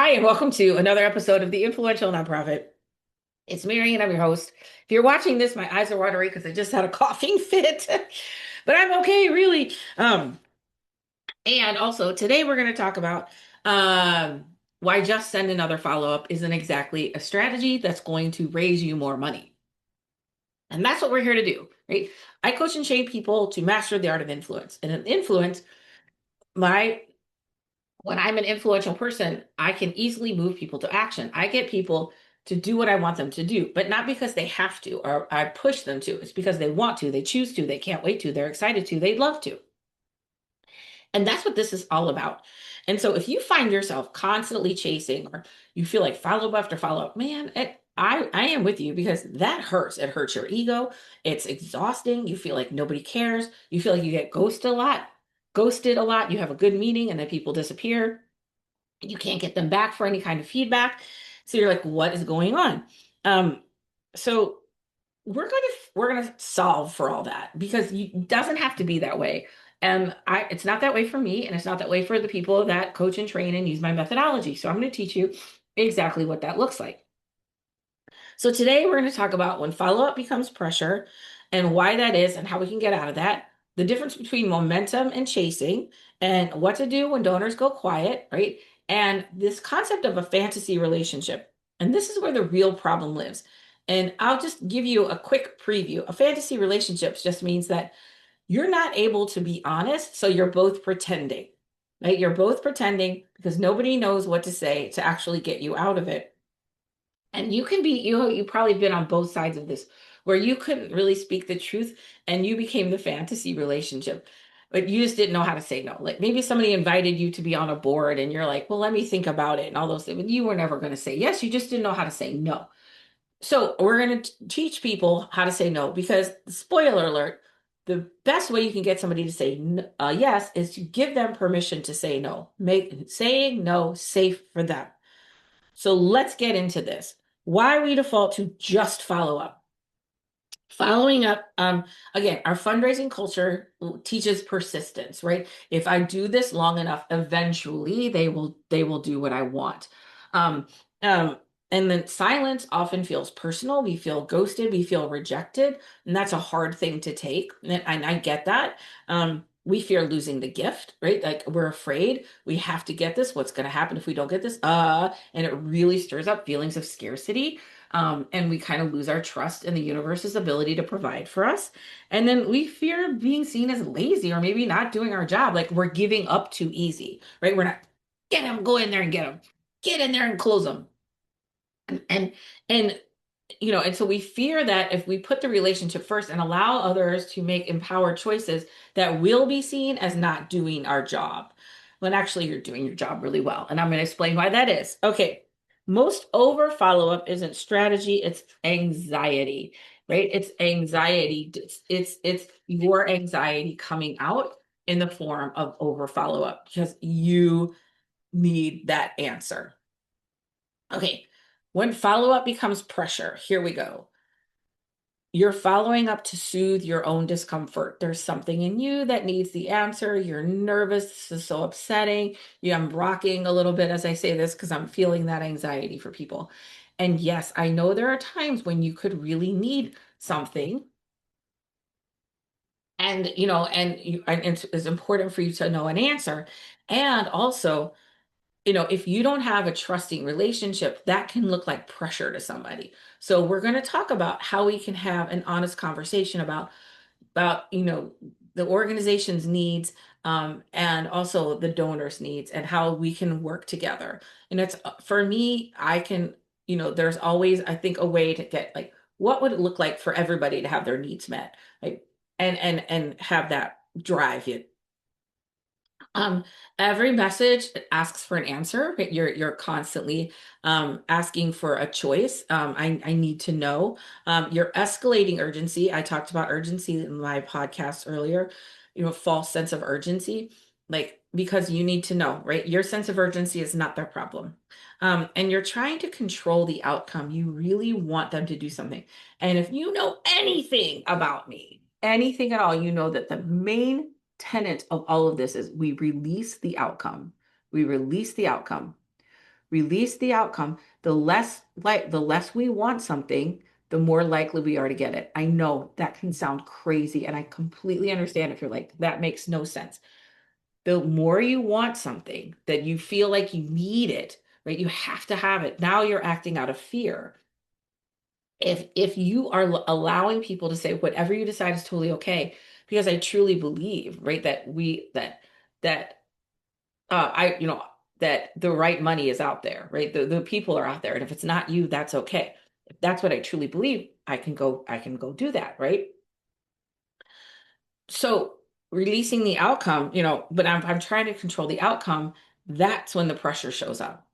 Hi, and welcome to another episode of the Influential Nonprofit. It's Maryanne, I'm your host. If you're watching this, my eyes are watery because I just had a coughing fit, but I'm okay, really. And also today we're going to talk about why just send another follow-up isn't exactly a strategy that's going to raise you more money. And that's what we're here to do, right? I coach and train people to master the art of influence. And in influence, my when I'm an influential person, I can easily move people to action. I get people to do what I want them to do, but not because they have to or I push them to. It's because they want to, they choose to, they can't wait to, they're excited to, they'd love to. And that's what this is all about. And so if you find yourself constantly chasing or you feel like follow up after follow up, man, I am with you because that hurts. It hurts your ego. It's exhausting. You feel like nobody cares. You feel like you get ghosted a lot. You have a good meeting and then people disappear. You can't get them back for any kind of feedback. So you're like, what is going on? Um, so we're gonna solve for all that because it doesn't have to be that way. And it's not that way for me, and it's not that way for the people that coach and train and use my methodology. So I'm going to teach you exactly what that looks like. So today we're going to talk about when follow-up becomes pressure and why that is and how we can get out of that, the difference between momentum and chasing, and what to do when donors go quiet, right? And this concept of a fantasy relationship. And this is where the real problem lives. And I'll just give you a quick preview. A fantasy relationship just means that you're not able to be honest, so you're both pretending, right? You're both pretending because nobody knows what to say to actually get you out of it. And you can be, you probably been on both sides of this, where you couldn't really speak the truth and you became the fantasy relationship, but you just didn't know how to say no. Like maybe somebody invited you to be on a board and you're like, well, let me think about it and all those things. But you were never going to say yes. You just didn't know how to say no. So we're going to teach people how to say no because, spoiler alert, the best way you can get somebody to say yes is to give them permission to say no. Make saying no safe for them. So let's get into this. Why we default to just follow up. Following up, again, our fundraising culture teaches persistence, right? If I do this long enough, eventually they will do what I want. Um, um, and then silence often feels personal. We feel ghosted, we feel rejected, and that's a hard thing to take. And I get that. We fear losing the gift, right? Like we're afraid we have to get this. What's going to happen if we don't get this? And it really stirs up feelings of scarcity, and we kind of lose our trust in the universe's ability to provide for us. And then we fear being seen as lazy or maybe not doing our job. Like we're giving up too easy, right? We're not, get them, go in there and get them, get in there and close them. And, and, and so we fear that if we put the relationship first and allow others to make empowered choices, that we'll be seen as not doing our job. When actually you're doing your job really well. And I'm going to explain why that is. Okay. Most over follow-up isn't strategy, it's anxiety, right? It's anxiety. It's your anxiety coming out in the form of over follow-up because you need that answer. Okay. When follow-up becomes pressure, here we go. You're following up to soothe your own discomfort. There's something in you that needs the answer. You're nervous. This is so upsetting. Yeah, I'm rocking a little bit as I say this because I'm feeling that anxiety for people. And yes, I know there are times when you could really need something. And it's important for you to know an answer. And also, if you don't have a trusting relationship, that can look like pressure to somebody. So we're going to talk about how we can have an honest conversation about the organization's needs, and also the donor's needs and how we can work together. And it's for me, I can, there's always, I think, a way to get like, what would it look like for everybody to have their needs met, like, and have that drive it. Um, every message asks for an answer, right? You're constantly asking for a choice. I need to know. You're escalating urgency. I talked about urgency in my podcast earlier. False sense of urgency, like because you need to know, right? Your sense of urgency is not their problem. And you're trying to control the outcome. You really want them to do something. And if you know anything about me, anything at all, you know that the main tenet of all of this is we release the outcome. We release the outcome. release the outcome, the less we want something, the more likely we are to get it. I know that can sound crazy, and I completely understand if you're like, that makes no sense. The more you want something that you feel like you need it, right? You have to have it. Now you're acting out of fear. If you are allowing people to say whatever you decide is totally okay, because I truly believe, right, that I, that the right money is out there, right? The people are out there. And if it's not you, that's okay. If that's what I truly believe, I can go do that, right? So releasing the outcome, but I'm trying to control the outcome. That's when the pressure shows up.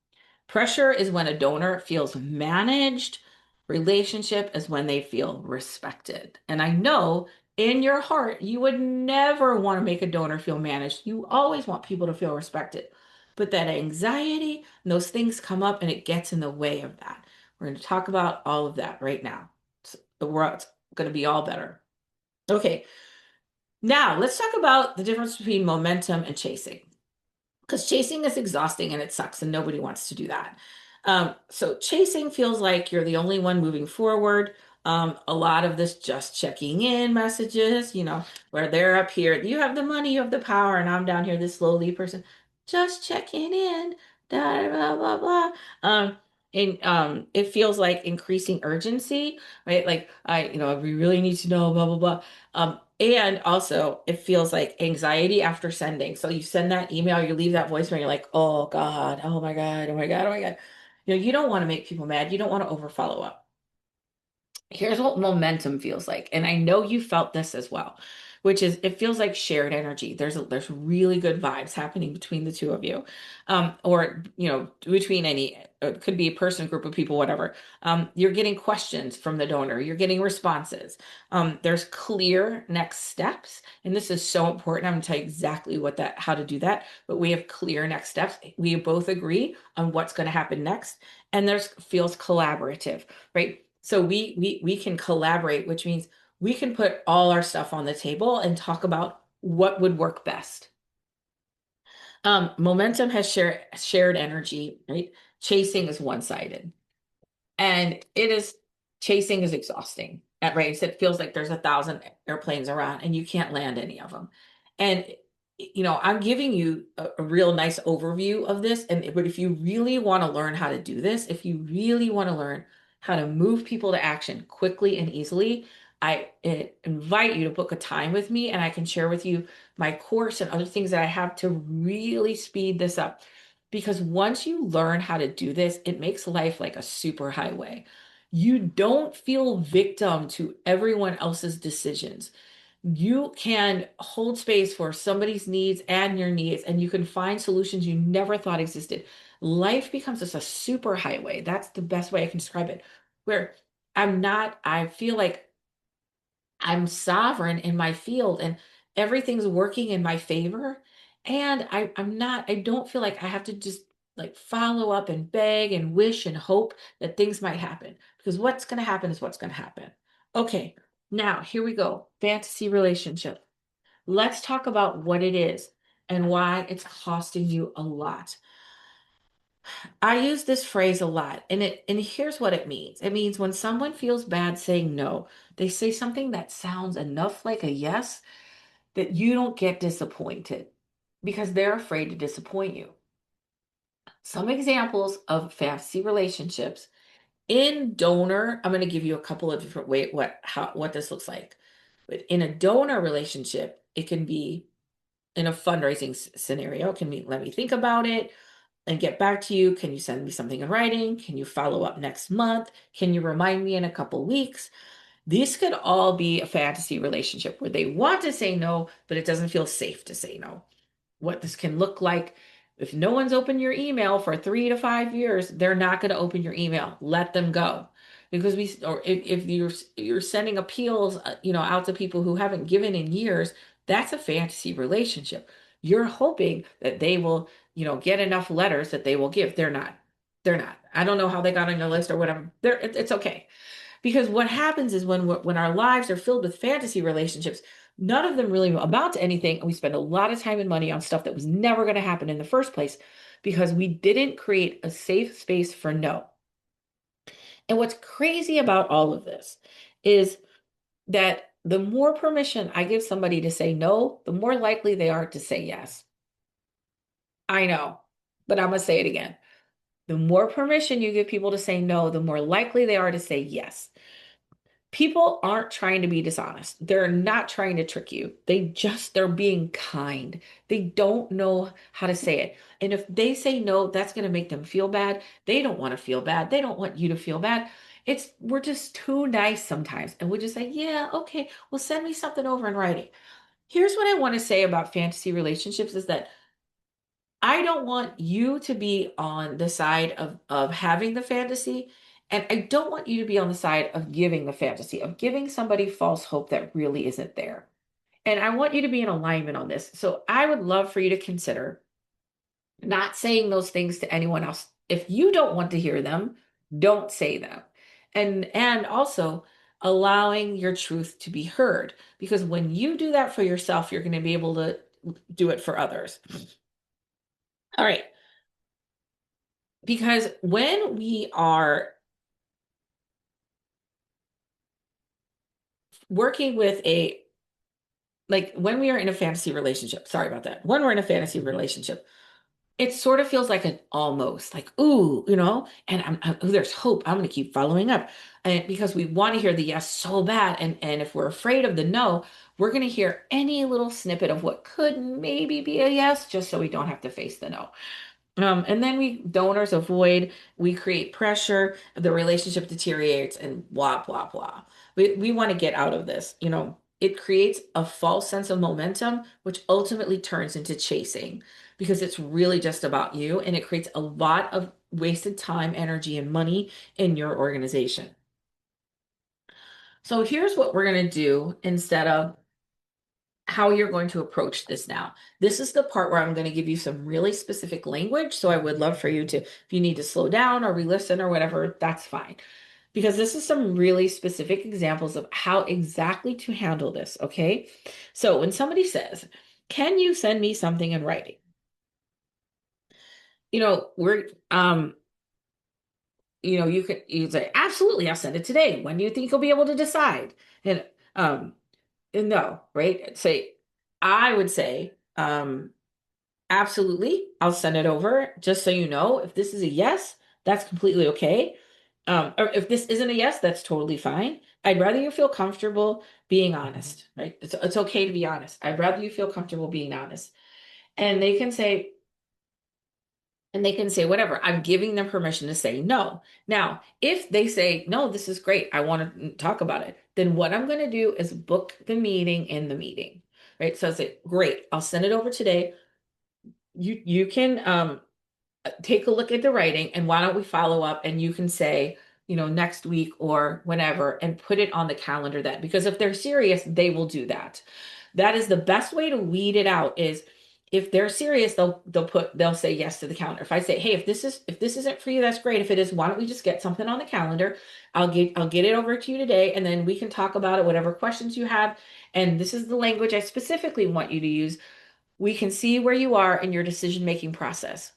Pressure is when a donor feels managed. Relationship is when they feel respected. And I know in your heart, you would never want to make a donor feel managed. You always want people to feel respected. But that anxiety and those things come up and it gets in the way of that. We're going to talk about all of that right now. The world's going to be all better. Okay, now let's talk about the difference between momentum and chasing, because chasing is exhausting and it sucks and nobody wants to do that. So chasing feels like you're the only one moving forward. A lot of this just checking in messages, where they're up here, you have the money, you have the power, and I'm down here, this lowly person, just checking in, da, blah, blah, blah. And it feels like increasing urgency, right? Like we really need to know, blah, blah, blah. And also, it feels like anxiety after sending. So you send that email, you leave that voicemail, you're like, oh God, oh my God, oh my God, oh my God. You don't want to make people mad. You don't want to over follow up. Here's what momentum feels like. And I know you felt this as well, which is it feels like shared energy. There's really good vibes happening between the two of you. Or between any, it could be a person, group of people, whatever. You're getting questions from the donor, you're getting responses. There's clear next steps. And this is so important. I'm gonna tell you exactly how to do that. But we have clear next steps. We both agree on what's going to happen next. And there's feels collaborative, right? So we can collaborate, which means we can put all our stuff on the table and talk about what would work best. Momentum has shared energy, right? Chasing is one-sided. And chasing is exhausting at race. It feels like there's 1,000 airplanes around and you can't land any of them. And, I'm giving you a real nice overview of this. But if you really want to learn how to do this, if you really want to learn how to move people to action quickly and easily, I invite you to book a time with me and I can share with you my course and other things that I have to really speed this up. Because once you learn how to do this, it makes life like a super highway. You don't feel victim to everyone else's decisions. You can hold space for somebody's needs and your needs, and you can find solutions you never thought existed. Life becomes just a super highway. That's the best way I can describe it. Where I feel like I'm sovereign in my field and everything's working in my favor. And I don't feel like I have to just like follow up and beg and wish and hope that things might happen, because what's going to happen is what's going to happen. Okay, now here we go. Fantasy relationship. Let's talk about what it is and why it's costing you a lot. I use this phrase a lot, and here's what it means. It means when someone feels bad saying no, they say something that sounds enough like a yes that you don't get disappointed because they're afraid to disappoint you. Some examples of fantasy relationships in donor, I'm going to give you a couple of different ways what this looks like. But in a donor relationship, it can be in a fundraising scenario. It can be, let me think about it and get back to you. Can you send me something in writing? Can you follow up next month? Can you remind me in a couple weeks? These could all be a fantasy relationship where they want to say no, but it doesn't feel safe to say no. What this can look like: if no one's opened your email for 3 to 5 years, they're not going to open your email. Let them go. Because or if you're sending appeals, out to people who haven't given in years, that's a fantasy relationship. You're hoping that they will, get enough letters that they will give. They're not. They're not. I don't know how they got on your list or whatever. It's okay. Because what happens is when our lives are filled with fantasy relationships, none of them really amount to anything, and we spend a lot of time and money on stuff that was never going to happen in the first place because we didn't create a safe space for no. And what's crazy about all of this is that the more permission I give somebody to say no, the more likely they are to say yes. I know, but I'm going to say it again. The more permission you give people to say no, the more likely they are to say yes. People aren't trying to be dishonest. They're not trying to trick you. They're being kind. They don't know how to say it. And if they say no, that's going to make them feel bad. They don't want to feel bad. They don't want you to feel bad. We're just too nice sometimes. And we just say, yeah, okay, well, send me something over in writing. Here's what I want to say about fantasy relationships is that I don't want you to be on the side of having the fantasy. And I don't want you to be on the side of giving the fantasy, of giving somebody false hope that really isn't there. And I want you to be in alignment on this. So I would love for you to consider not saying those things to anyone else. If you don't want to hear them, don't say them. And also allowing your truth to be heard. Because when you do that for yourself, you're going to be able to do it for others. All right. Because when we are working with like when we are in a fantasy relationship, sorry about that. When we're in a fantasy relationship, it sort of feels like an almost like, ooh, and ooh, there's hope. I'm going to keep following up. And because we want to hear the yes so bad. And if we're afraid of the no, we're going to hear any little snippet of what could maybe be a yes, just so we don't have to face the no. And then donors avoid, we create pressure, the relationship deteriorates, and blah, blah, blah. We want to get out of this. It creates a false sense of momentum, which ultimately turns into chasing because it's really just about you. And it creates a lot of wasted time, energy, and money in your organization. So here's what we're going to do instead of how you're going to approach this now. This is the part where I'm going to give you some really specific language. So I would love for you to, if you need to slow down or re-listen or whatever, that's fine. Because this is some really specific examples of how exactly to handle this. Okay. So when somebody says, can you send me something in writing? We're, you say, absolutely, I'll send it today. When do you think you'll be able to decide? And, no, right? I would say, absolutely. I'll send it over. Just so you know, if this is a yes, that's completely okay. Or if this isn't a yes, that's totally fine. I'd rather you feel comfortable being honest, right? It's okay to be honest. I'd rather you feel comfortable being honest. And they can say, whatever. I'm giving them permission to say no. Now, if they say, no, this is great, I want to talk about it, then what I'm going to do is book the meeting in the meeting, right? So I say, great, I'll send it over today. You can take a look at the writing, and why don't we follow up, and you can say, next week or whenever, and put it on the calendar then. Because if they're serious, they will do that. That is the best way to weed it out is if they're serious, they'll say yes to the calendar. If I say, hey, if this isn't for you, that's great. If it is, why don't we just get something on the calendar? I'll get it over to you today, and then we can talk about it, whatever questions you have. And this is the language I specifically want you to use. We can see where you are in your decision-making process.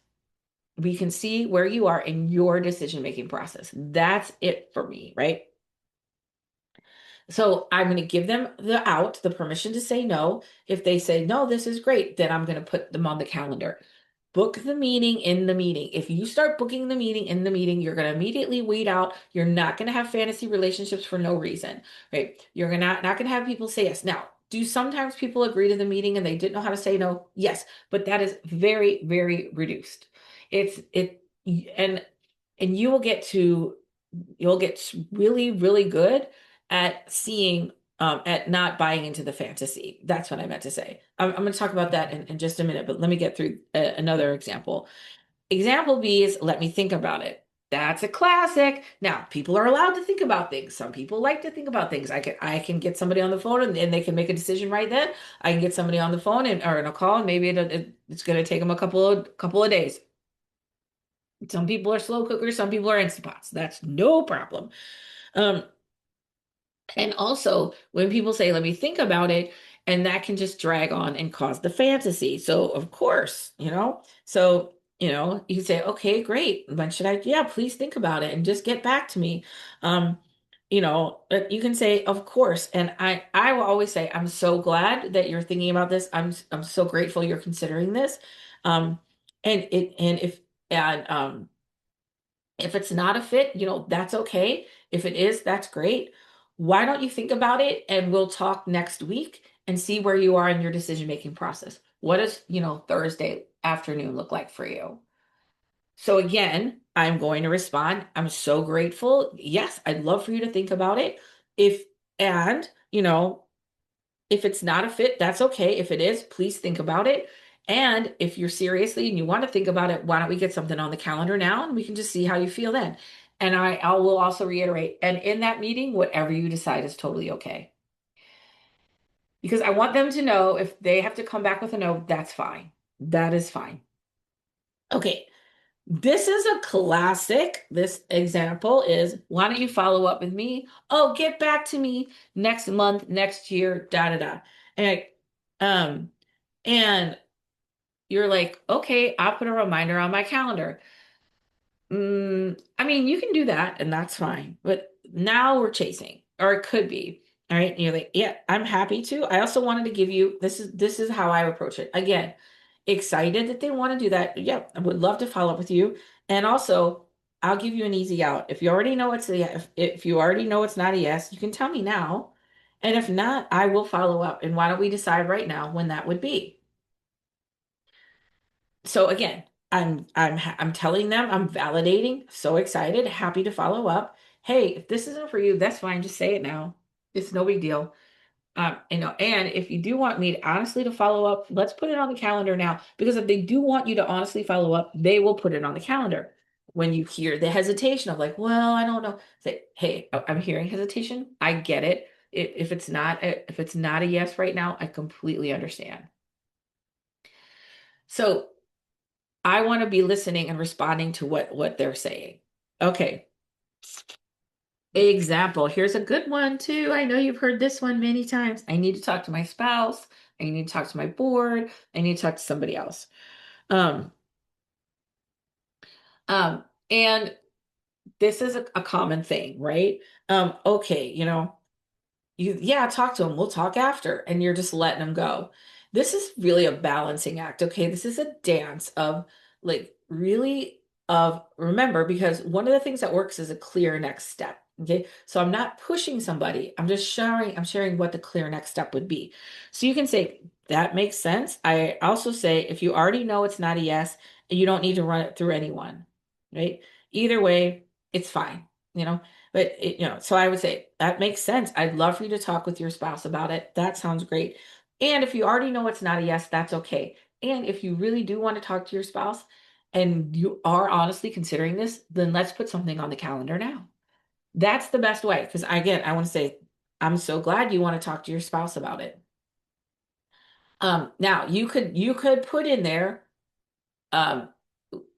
We can see where you are in your decision-making process. That's it for me, right? So I'm going to give them the permission to say no. If they say, no, this is great, then I'm going to put them on the calendar. Book the meeting in the meeting. If you start booking the meeting in the meeting, you're going to immediately weed out. You're not going to have fantasy relationships for no reason, right? You're not going to have people say yes. Now, do sometimes people agree to the meeting and they didn't know how to say no? Yes, but that is very, very reduced. And you'll get really, really good at seeing at not buying into the fantasy. That's what I meant to say. I'm going to talk about that in just a minute, but let me get through another example. Example B is let me think about it. That's a classic. Now, people are allowed to think about things. Some people like to think about things. I can get somebody on the phone and they can make a decision right then. I can get somebody on the phone or in a call, and maybe it's going to take them a couple of days. Some people are slow cookers, some people are instant pots. That's no problem. Um, and also, when people say, let me think about it, and that can just drag on and cause the fantasy. So, of course, so You can say, okay, great. When should I? Yeah, please think about it and just get back to me. Um, but you can say, of course. And I will always say, I'm so glad that you're thinking about this. I'm so grateful you're considering this. Um, and it, and if it's not a fit, that's okay. If it is, that's great. Why don't you think about it and we'll talk next week and see where you are in your decision-making process. What does, Thursday afternoon look like for you? So again, I'm going to respond. I'm so grateful. Yes, I'd love for you to think about it. If and, if it's not a fit, that's okay. If it is, please think about it. And if you're seriously and you want to think about it, why don't we get something on the calendar now and we can just see how you feel then. And I will also reiterate, and in that meeting, whatever you decide is totally okay. Because I want them to know if they have to come back with a no, that's fine. That is fine. Okay. This is a classic. This example is, why don't you follow up with me? Oh, get back to me next month, next year, da da da. And um, and you're like, okay, I'll put a reminder on my calendar. I mean, you can do that and that's fine. But now we're chasing, or it could be. All right. And you're like, yeah, I'm happy to. I also wanted to give you this is how I approach it. Again, excited that they want to do that. Yeah, I would love to follow up with you. And also, I'll give you an easy out. If you already know it's a if you already know it's not a yes, you can tell me now. And if not, I will follow up. And why don't we decide right now when that would be? So again, I'm telling them, I'm validating, so excited, happy to follow up. Hey, if this isn't for you, that's fine. Just say it now. It's no big deal. And if you do want me to honestly to follow up, let's put it on the calendar now. Because if they do want you to honestly follow up, they will put it on the calendar. When you hear the hesitation of like, well, I don't know, say, hey, I'm hearing hesitation. I get it. If it's not a yes right now, I completely understand. So I want to be listening and responding to what they're saying. Okay. Example. Here's a good one too. I know you've heard this one many times. I need to talk to my spouse. I need to talk to my board. I need to talk to somebody else. Um, and this is a common thing, right? Okay, yeah, talk to them. We'll talk after. And you're just letting them go. This is really a balancing act. Okay. This is a dance of like really of remember, because one of the things that works is a clear next step. Okay. So I'm not pushing somebody. I'm sharing what the clear next step would be. So you can say, that makes sense. I also say, if you already know it's not a yes, you don't need to run it through anyone. Right. Either way, it's fine. You know, but so I would say that makes sense. I'd love for you to talk with your spouse about it. That sounds great. And if you already know it's not a yes, that's okay. And if you really do want to talk to your spouse and you are honestly considering this, then let's put something on the calendar now. That's the best way. Because again, I want to say, I'm so glad you want to talk to your spouse about it. Now you could put in there, um,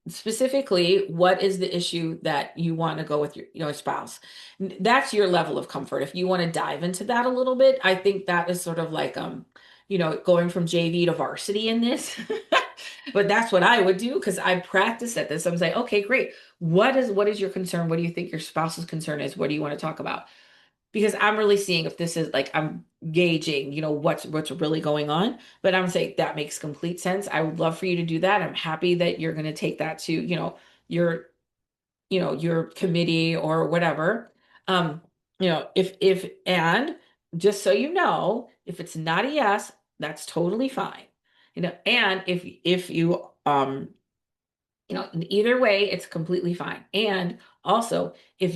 specifically, what is the issue that you want to go with your spouse? That's your level of comfort. If you want to dive into that a little bit, I think that is sort of like going from JV to varsity in this. But that's what I would do because I practice at this. I'm saying, okay, great. What is your concern? What do you think your spouse's concern is? What do you want to talk about? Because I'm really seeing if this is like I'm gauging, what's really going on. But I'm saying that makes complete sense. I would love for you to do that. I'm happy that you're going to take that to, your, your committee or whatever. Um, if and just so you know, if it's not a yes, that's totally fine. And if you either way, it's completely fine. And also, if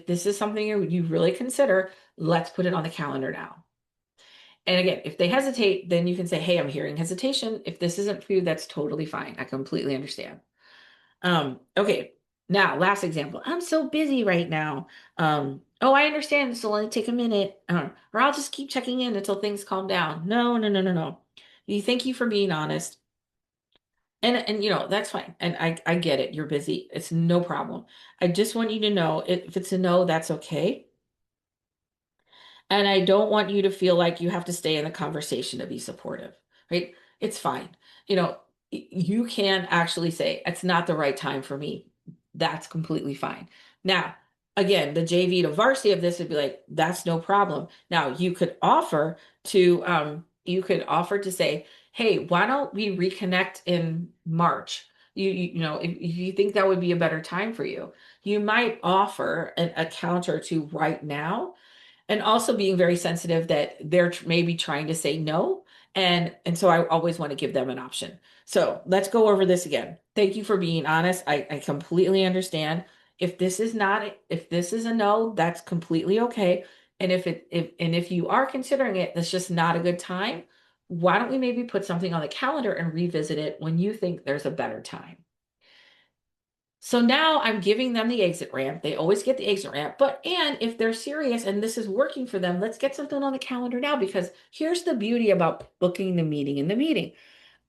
this is something you really consider, let's put it on the calendar now. And again, if they hesitate, then you can say, "Hey, I'm hearing hesitation. If this isn't for you, that's totally fine. I completely understand." Okay. Now, last example. I'm so busy right now. Oh, I understand. This will only take a minute. Or I'll just keep checking in until things calm down. No, no, no, no, no. Thank you for being honest. And that's fine. And I get it. You're busy. It's no problem. I just want you to know if it's a no, that's okay. And I don't want you to feel like you have to stay in the conversation to be supportive, right? It's fine. You know, you can actually say, it's not the right time for me. That's completely fine. Now, again, the JV to varsity of this would be like, that's no problem. Now, you could offer to say, hey, why don't we reconnect in March? If you think that would be a better time for you, you might offer a counter to right now, and also being very sensitive that they're maybe trying to say no, and so I always want to give them an option. So let's go over this again. Thank you for being honest. I completely understand. If this is a no, that's completely okay. And if you are considering it, that's just not a good time. Why don't we maybe put something on the calendar and revisit it when you think there's a better time? So now I'm giving them the exit ramp. They always get the exit ramp. And if they're serious and this is working for them, let's get something on the calendar now, because here's the beauty about booking the meeting in the meeting.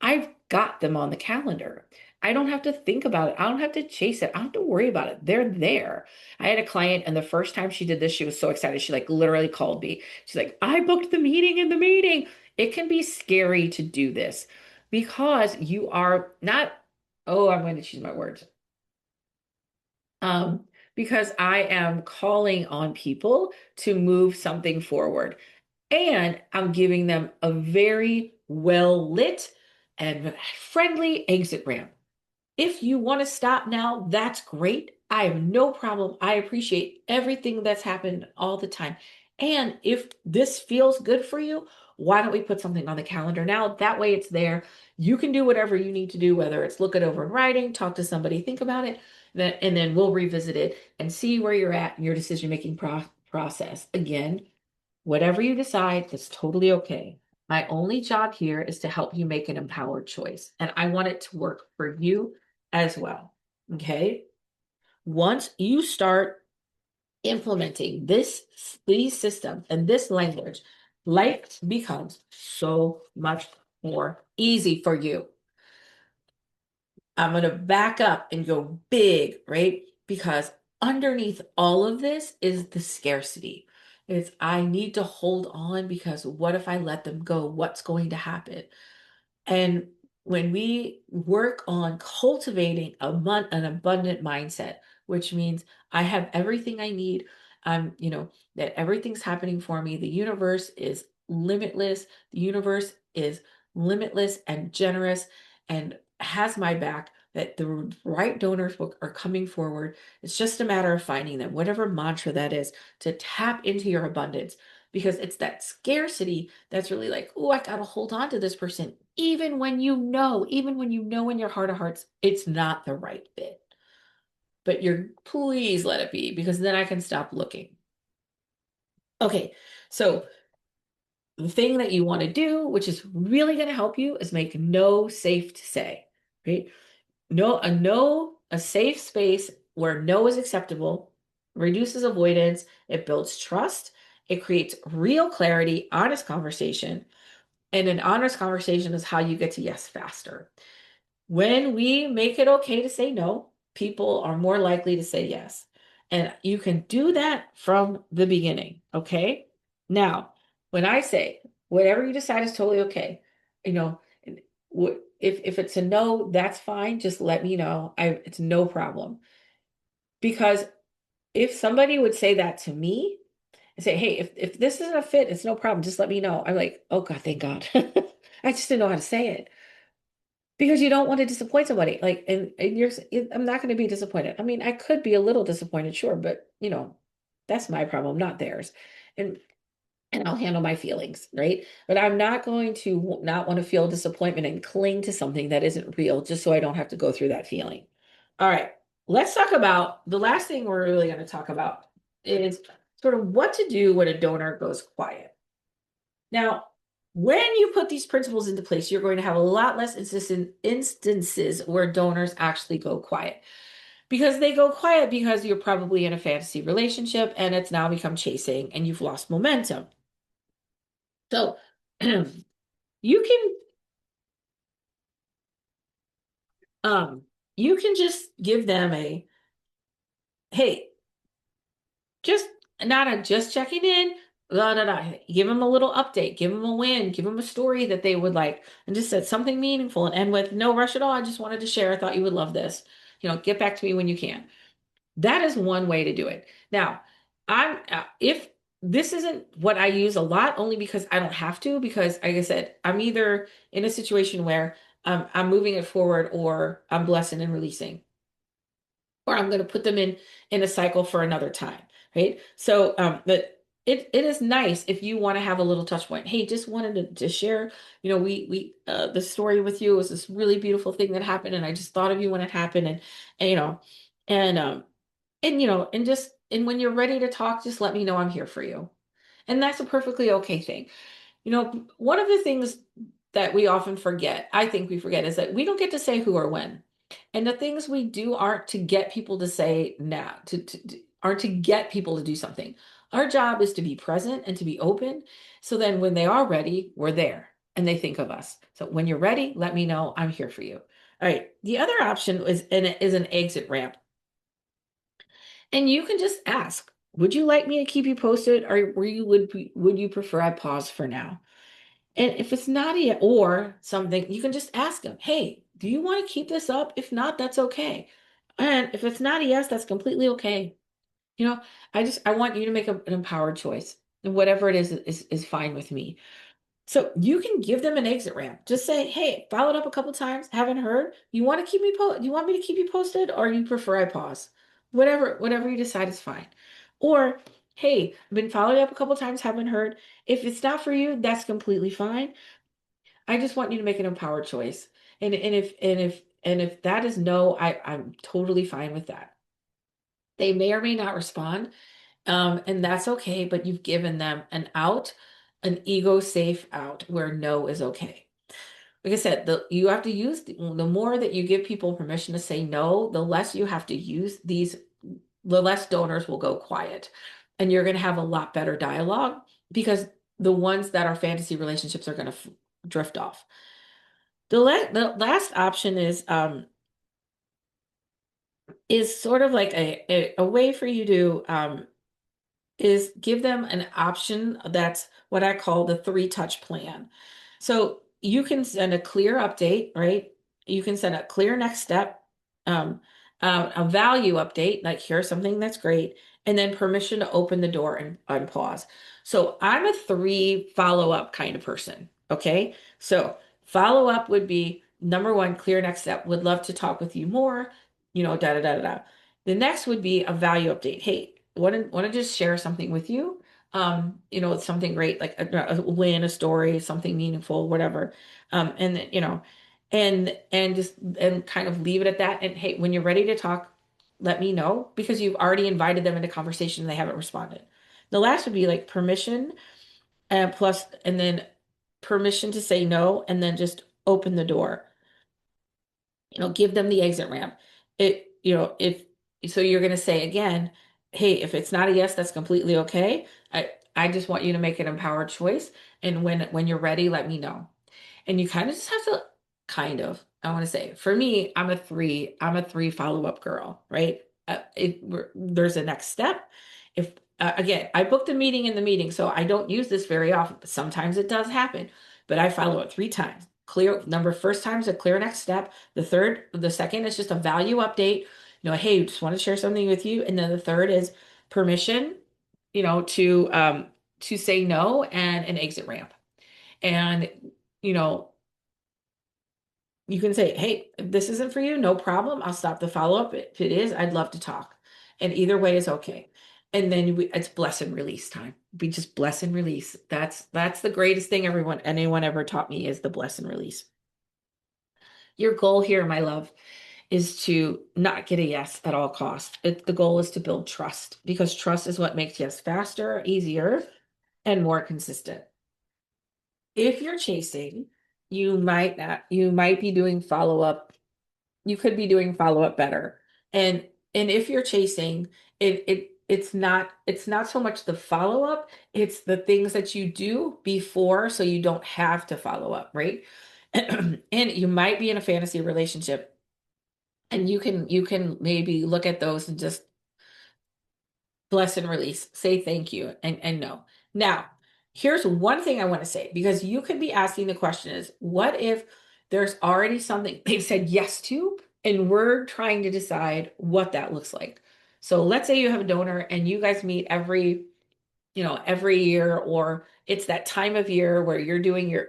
I've got them on the calendar. I don't have to think about it. I don't have to chase it. I don't have to worry about it. They're there. I had a client, and the first time she did this, she was so excited. She like literally called me. She's like, I booked the meeting in the meeting. It can be scary to do this because you are not, oh, I'm going to choose my words. um, because I am calling on people to move something forward. And I'm giving them a very well lit and friendly exit ramp. If you want to stop now, that's great. I have no problem. I appreciate everything that's happened all the time. And if this feels good for you, why don't we put something on the calendar now? That way it's there. You can do whatever you need to do, whether it's look it over in writing, talk to somebody, think about it, and then we'll revisit it and see where you're at in your decision making process. Again, whatever you decide is totally okay. My only job here is to help you make an empowered choice, and I want it to work for you as well. Okay? Once you start implementing these systems and this language, life becomes so much more easy for you. I'm going to back up and go big, right? Because underneath all of this is the scarcity. It's I need to hold on because what if I let them go? What's going to happen? And when we work on cultivating an abundant mindset, which means I have everything I need, that everything's happening for me. The universe is limitless. The universe is limitless and generous and has my back, that the right donors are coming forward. It's just a matter of finding them, whatever mantra that is, to tap into your abundance, because it's that scarcity that's really like, oh, I got to hold on to this person, even when you know in your heart of hearts, it's not the right fit. But please let it be, because then I can stop looking. Okay, so the thing that you want to do, which is really going to help you, is make no safe to say, right? A safe space where no is acceptable reduces avoidance, it builds trust, it creates real clarity, honest conversation. And an honest conversation is how you get to yes faster. When we make it okay to say no, people are more likely to say yes. And you can do that from the beginning. Okay. Now, when I say whatever you decide is totally okay, you know, if it's a no, that's fine. Just let me know. It's no problem. Because if somebody would say that to me and say, hey, if this isn't a fit, it's no problem. Just let me know. I'm like, oh God, thank God. I just didn't know how to say it. Because you don't want to disappoint somebody. Like, and I'm not going to be disappointed. I mean, I could be a little disappointed, sure, but that's my problem, not theirs. And and I'll handle my feelings, right? But I'm not going to not want to feel disappointment and cling to something that isn't real just so I don't have to go through that feeling. All right, let's talk about the last thing we're really going to talk about is sort of what to do when a donor goes quiet. Now, when you put these principles into place, you're going to have a lot less instances where donors actually go quiet. Because they go quiet because you're probably in a fantasy relationship and it's now become chasing and you've lost momentum. So you can um you can just give them a hey, just not a just checking in. Da, da, da. Give them a little update, give them a win, give them a story that they would like, and just said something meaningful and end with no rush at all. I just wanted to share. I thought you would love this. Get back to me when you can. That is one way to do it. Now, if this isn't what I use a lot, only because I don't have to, because like I said, I'm either in a situation where I'm moving it forward or I'm blessing and releasing, or I'm going to put them in a cycle for another time, right? So, but it is nice if you want to have a little touch point. Hey, just wanted to share, we the story with you was this really beautiful thing that happened, and I just thought of you when it happened, and and and when you're ready to talk, just let me know I'm here for you. And that's a perfectly okay thing. One of the things that we often forget, I think we forget, is that we don't get to say who or when. And the things we do aren't to get people to say now, aren't to get people to do something. Our job is to be present and to be open. So then when they are ready, we're there and they think of us. So when you're ready, let me know I'm here for you. All right. The other option is an exit ramp. And you can just ask, would you like me to keep you posted, or would you prefer I pause for now? And if it's not a or something, you can just ask them, hey, do you want to keep this up? If not, that's okay. And if it's not a yes, that's completely okay. You know, I want you to make an empowered choice. And whatever it is fine with me. So you can give them an exit ramp. Just say, hey, followed up a couple times, haven't heard. You want to keep me you want me to keep you posted, or you prefer I pause? Whatever you decide is fine. Or, hey, I've been followed up a couple times, haven't heard. If it's not for you, that's completely fine. I just want you to make an empowered choice. And if that is no, I'm totally fine with that. They may or may not respond. And that's okay, but you've given them an out, an ego safe out where no is okay. Like I said, you have to use the more that you give people permission to say no, the less you have to use these, the less donors will go quiet. And you're going to have a lot better dialogue, because the ones that are fantasy relationships are going to drift off. The last option is sort of like a way for you to is give them an option that's what I call the three touch plan. So you can send a clear update, right? You can send a clear next step, um, a value update, like here's something that's great, and then permission to open the door and pause. So I'm a three follow up kind of person. Okay. So follow up would be number one, clear next step. Would love to talk with you more, da da da da da. The next would be a value update. Hey, want to just share something with you. It's something great, like a win, a story, something meaningful, whatever. And then, and just and kind of leave it at that. And hey, when you're ready to talk, let me know, because you've already invited them into conversation and they haven't responded. The last would be like permission and plus, and then permission to say no, and then just open the door, give them the exit ramp. If so, you're going to say again, hey, if it's not a yes, that's completely okay. I just want you to make an empowered choice. And when you're ready, let me know. And you kind of just have to I want to say, for me, I'm a three follow-up girl, right? There's a next step. If again, I booked a meeting in the meeting, so I don't use this very often, but sometimes it does happen. But I follow it three times. Clear number first time is a clear next step. The second is just a value update. Hey, just want to share something with you. And then the third is permission, you know, to um to say no, and an exit ramp. And you know, you can say, hey, if this isn't for you, no problem. I'll stop the follow-up. If it is, I'd love to talk. And either way is okay. And then it's bless and release time. We just bless and release. That's the greatest thing anyone ever taught me, is the bless and release. Your goal here, my love, is to not get a yes at all costs. The goal is to build trust, because trust is what makes yes faster, easier, and more consistent. If you're chasing, you might be doing follow-up. You could be doing follow-up better. And if you're chasing, it's not so much the follow-up, it's the things that you do before so you don't have to follow up, right? And you might be in a fantasy relationship, and you can maybe look at those and just bless and release, say thank you, and no. Now, here's one thing I want to say because you could be asking the question is, what if there's already something they've said yes to, and we're trying to decide what that looks like? So let's say you have a donor and you guys meet every year, or it's that time of year where you're doing your,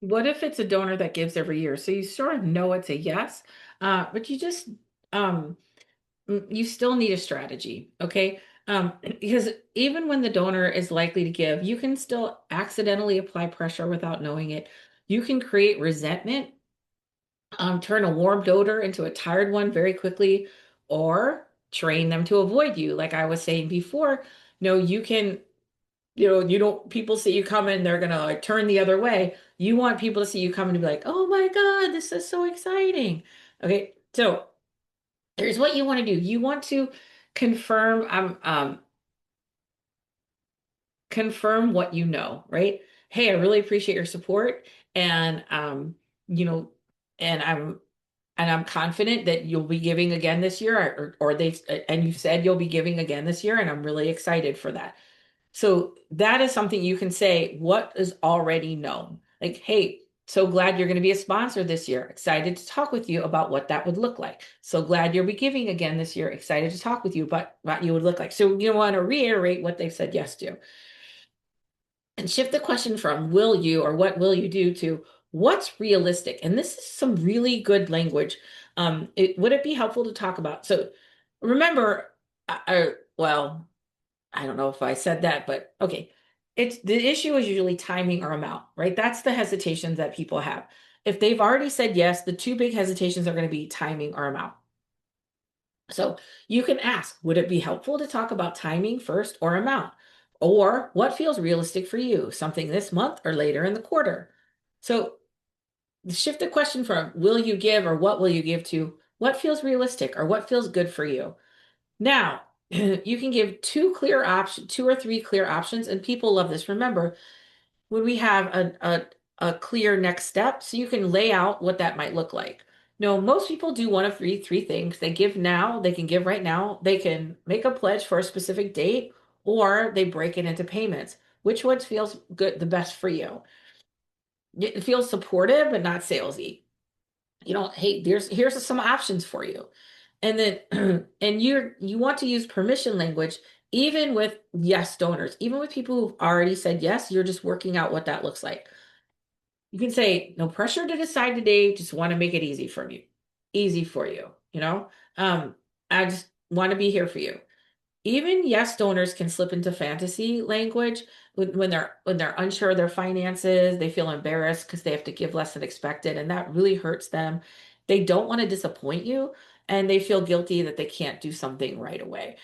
what if it's a donor that gives every year? So you sort of know it's a yes, but um, you still need a strategy, okay? Because even when the donor is likely to give, you can still accidentally apply pressure without knowing it. You can create resentment, turn a warm donor into a tired one very quickly, or train them to avoid you. Like I was saying before, no, you can, you don't, people see you coming, they're gonna like turn the other way. You want people to see you coming to be like, oh my God, this is so exciting. Okay, so here's what you want to do. You want to confirm confirm what you know, right? Hey, I really appreciate your support, and you know, and I'm confident that you'll be giving again this year, or they and you said you'll be giving again this year, and I'm really excited for that. So that is something you can say what is already known. Like, hey, so glad you're going to be a sponsor this year. Excited to talk with you about what that would look like. So glad you'll be giving again this year. Excited to talk with you about what you would look like. So you want to reiterate what they've said yes to and shift the question from will you or what will you do to what's realistic. And this is some really good language. Would it be helpful to talk about? So remember, well, I don't know if I said that, but okay. It's the issue is usually timing or amount, right? That's the hesitations that people have. If they've already said yes, the two big hesitations are going to be timing or amount. So you can ask, would it be helpful to talk about timing first or amount? Or what feels realistic for you? Something this month or later in the quarter? So shift the question from will you give or what will you give to what feels realistic or what feels good for you? Now, you can give two or three clear options, and people love this. Remember, when we have a clear next step, so you can lay out what that might look like. No, most people do one of three things. They give now, they can give right now, they can make a pledge for a specific date, or they break it into payments. Which one feels good, the best for you? It feels supportive but not salesy. Hey, here's some options for you. And then and you want to use permission language even with yes donors, even with people who've already said yes, you're just working out what that looks like. You can say, no pressure to decide today, just want to make it easy for you, you know? I just want to be here for you. Even yes donors can slip into fantasy language when they're unsure of their finances, they feel embarrassed because they have to give less than expected, and that really hurts them. They don't want to disappoint you, and they feel guilty that they can't do something right away.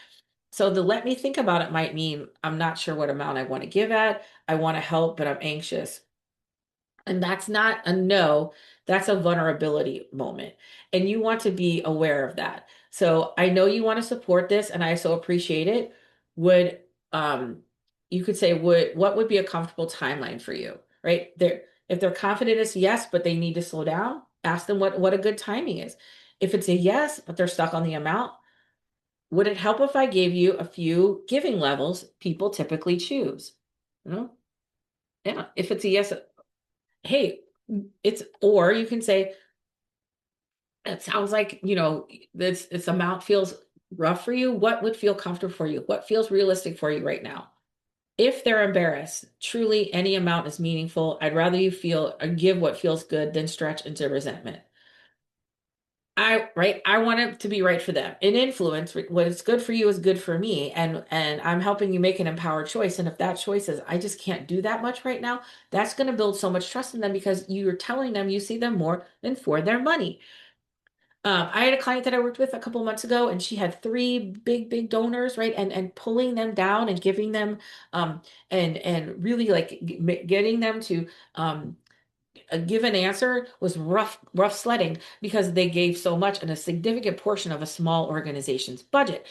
So the let me think about it might mean I'm not sure what amount I want to give at. I want to help, but I'm anxious. And that's not a no, that's a vulnerability moment. And you want to be aware of that. So I know you want to support this and I so appreciate it. Would um you could say what would be a comfortable timeline for you, right? If they're confident it's yes, but they need to slow down, ask them what a good timing is. If it's a yes, but they're stuck on the amount, would it help if I gave you a few giving levels people typically choose? You know? Yeah. If it's a yes, hey, or you can say, it sounds like, this amount feels rough for you. What would feel comfortable for you? What feels realistic for you right now? If they're embarrassed, truly any amount is meaningful. I'd rather you feel or give what feels good than stretch into resentment. I want it to be right for them. In influence, what is good for you is good for me, and I'm helping you make an empowered choice. And if that choice is I just can't do that much right now, that's going to build so much trust in them because you're telling them you see them more than for their money. I had a client that I worked with a couple months ago, and she had three big donors, right? And pulling them down and giving them, and really like getting them to give an answer was rough sledding because they gave so much and a significant portion of a small organization's budget.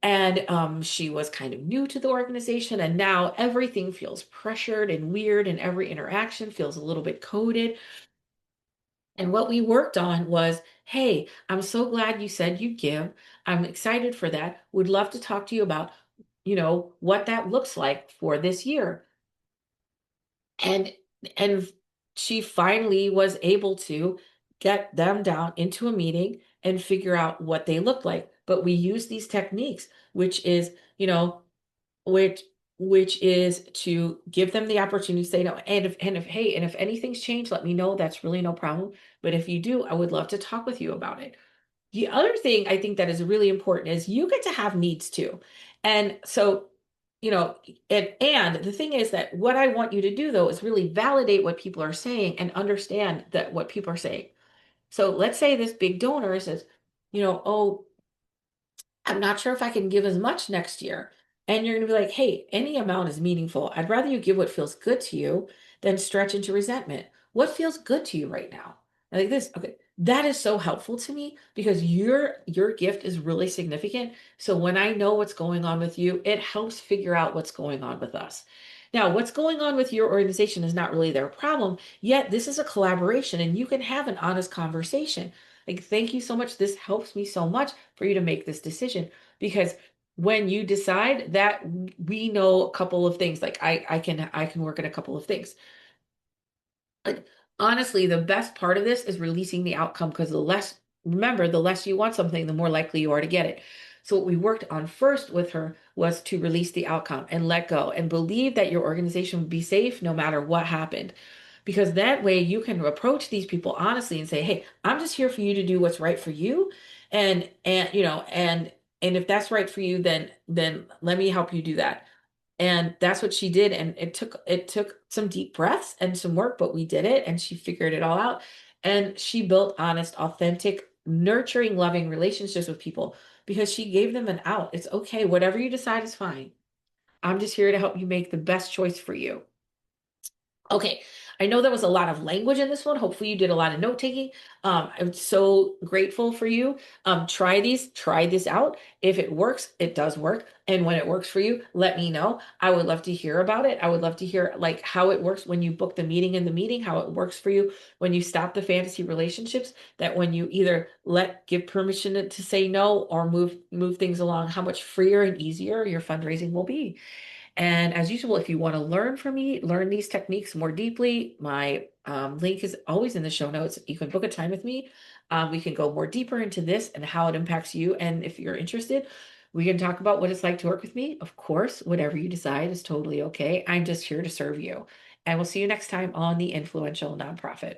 And she was kind of new to the organization, and now everything feels pressured and weird, and every interaction feels a little bit coded. And what we worked on was, Hey, I'm so glad you said you give. I'm excited for that. Would love to talk to you about, what that looks like for this year. And and she finally was able to get them down into a meeting and figure out what they looked like. But we use these techniques, which is, which which is to give them the opportunity to say no. And if anything's changed, let me know. That's really no problem. But if you do, I would love to talk with you about it. The other thing I think that is really important is you get to have needs too. And so, you know, and the thing is that what I want you to do though is really validate what people are saying and understand that what people are saying. So let's say this big donor says, oh, I'm not sure if I can give as much next year. And you're going to be like, hey, any amount is meaningful. I'd rather you give what feels good to you than stretch into resentment. What feels good to you right now? And like this, okay, that is so helpful to me because your gift is really significant. So when I know what's going on with you, it helps figure out what's going on with us. Now, what's going on with your organization is not really their problem, yet this is a collaboration and you can have an honest conversation. Like, thank you so much. This helps me so much for you to make this decision because when you decide that we know a couple of things, like I can work at a couple of things. Like honestly, the best part of this is releasing the outcome because remember, the less you want something, the more likely you are to get it. So what we worked on first with her was to release the outcome and let go and believe that your organization would be safe no matter what happened. Because that way you can approach these people honestly and say, "Hey, I'm just here for you to do what's right for you." And if that's right for you, then let me help you do that. And that's what she did. And it took some deep breaths and some work, but we did it and she figured it all out. And she built honest, authentic, nurturing, loving relationships with people because she gave them an out. It's okay. Whatever you decide is fine. I'm just here to help you make the best choice for you. Okay, I know there was a lot of language in this one. Hopefully, you did a lot of note taking. I'm so grateful for you. Try this out. If it works, it does work. And when it works for you, let me know. I would love to hear about it. I would love to hear like how it works when you book the meeting in the meeting, how it works for you when you stop the fantasy relationships, that when you either give permission to say no or move things along, how much freer and easier your fundraising will be. And as usual, if you want to learn from me, learn these techniques more deeply, my link is always in the show notes. You can book a time with me. We can go more deeper into this and how it impacts you. And if you're interested, we can talk about what it's like to work with me. Of course, whatever you decide is totally okay. I'm just here to serve you. And we'll see you next time on the Influential Nonprofit.